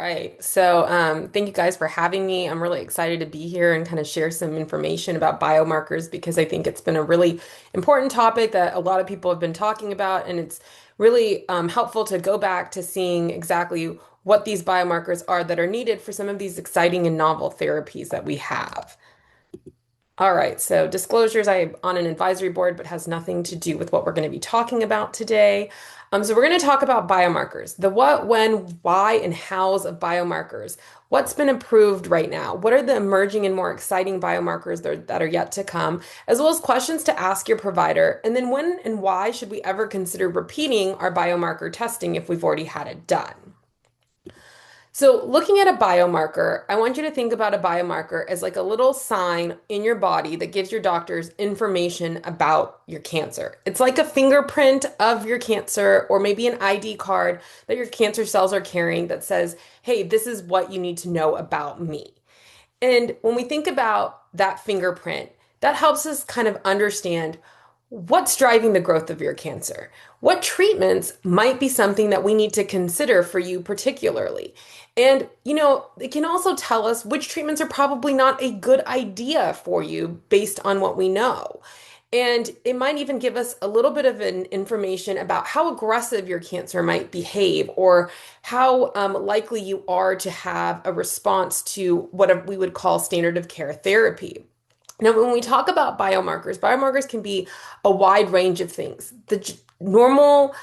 right. Thank you guys for having me. I'm really excited to be here and kind of share some information about biomarkers because I think it's been a really important topic that a lot of people have been talking about, and it's really helpful to go back to seeing exactly what these biomarkers are that are needed for some of these exciting and novel therapies that we have. All right, so disclosures, I'm on an advisory board, but has nothing to do with what we're going to be talking about today. So we're going to talk about biomarkers, the what, when, why, and hows of biomarkers. What's been approved right now? What are the emerging and more exciting biomarkers that are yet to come, as well as questions to ask your provider. And then when and why should we ever consider repeating our biomarker testing if we've already had it done? So, looking at a biomarker, I want you to think about a biomarker as like a little sign in your body that gives your doctors information about your cancer. It's like a fingerprint of your cancer, or maybe an ID card that your cancer cells are carrying that says, hey, this is what you need to know about me. And when we think about that fingerprint, that helps us kind of understand what's driving the growth of your cancer. What treatments might be something that we need to consider for you particularly? And, it can also tell us which treatments are probably not a good idea for you based on what we know. And it might even give us a little bit of an information about how aggressive your cancer might behave or how likely you are to have a response to what we would call standard of care therapy. Now, when we talk about biomarkers, biomarkers can be a wide range of things. The normal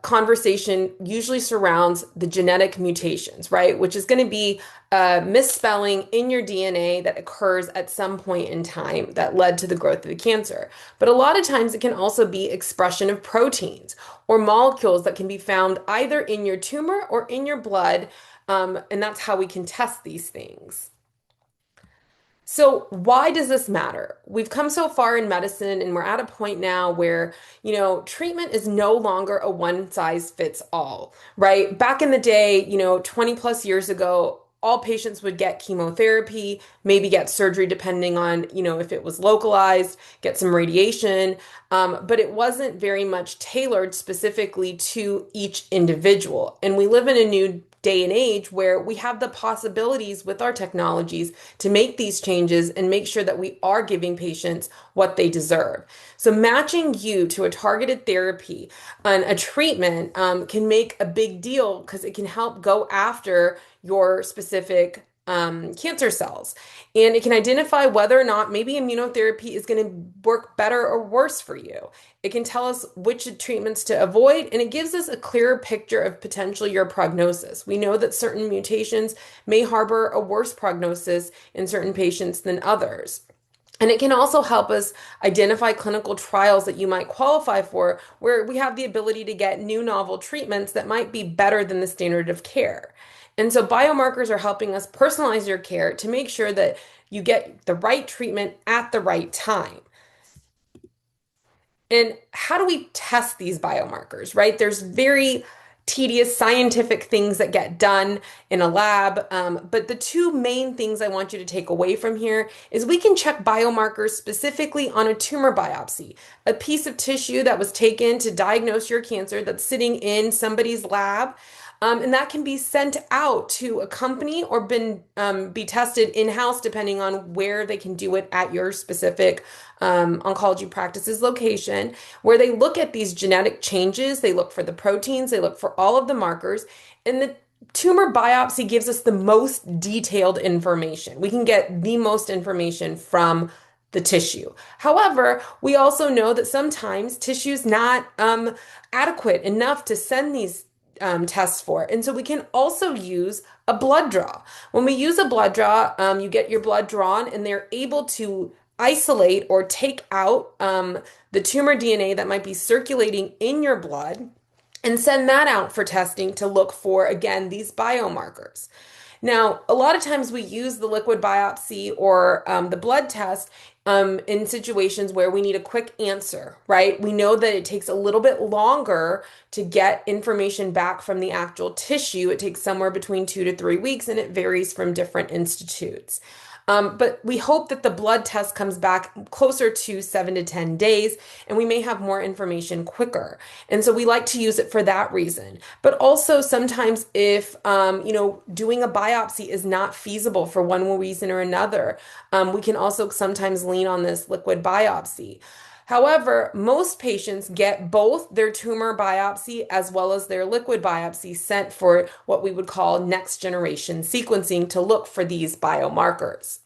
conversation usually surrounds the genetic mutations, right? Which is going to be a misspelling in your DNA that occurs at some point in time that led to the growth of the cancer. But a lot of times it can also be expression of proteins or molecules that can be found either in your tumor or in your blood. And that's how we can test these things. So, why does this matter? We've come so far in medicine, and we're at a point now where, treatment is no longer a one size fits all, right? Back in the day, 20 plus years ago, all patients would get chemotherapy, maybe get surgery depending on, if it was localized, get some radiation, but it wasn't very much tailored specifically to each individual. And we live in a new day and age where we have the possibilities with our technologies to make these changes and make sure that we are giving patients what they deserve. So matching you to a targeted therapy and a treatment can make a big deal because it can help go after your specific cancer cells. And it can identify whether or not maybe immunotherapy is going to work better or worse for you. It can tell us which treatments to avoid, and it gives us a clearer picture of potentially your prognosis. We know that certain mutations may harbor a worse prognosis in certain patients than others. And it can also help us identify clinical trials that you might qualify for, where we have the ability to get new novel treatments that might be better than the standard of care. And so biomarkers are helping us personalize your care to make sure that you get the right treatment at the right time. And how do we test these biomarkers, right? There's very tedious scientific things that get done in a lab. But the two main things I want you to take away from here is we can check biomarkers specifically on a tumor biopsy, a piece of tissue that was taken to diagnose your cancer that's sitting in somebody's lab. And that can be sent out to a company or be tested in-house depending on where they can do it at your specific oncology practice's location, where they look at these genetic changes, they look for the proteins, they look for all of the markers, and the tumor biopsy gives us the most detailed information. We can get the most information from the tissue. However, we also know that sometimes tissue is not adequate enough to send these tests for. And so we can also use a blood draw. When we use a blood draw, you get your blood drawn and they're able to isolate or take out the tumor DNA that might be circulating in your blood and send that out for testing to look for, again, these biomarkers. Now, a lot of times we use the liquid biopsy or the blood test in situations where we need a quick answer, right? We know that it takes a little bit longer to get information back from the actual tissue. It takes somewhere between 2 to 3 weeks, and it varies from different institutes. But we hope that the blood test comes back closer to 7 to 10 days, and we may have more information quicker. And so we like to use it for that reason. But also sometimes if, doing a biopsy is not feasible for one reason or another, we can also sometimes lean on this liquid biopsy. However, most patients get both their tumor biopsy as well as their liquid biopsy sent for what we would call next generation sequencing to look for these biomarkers.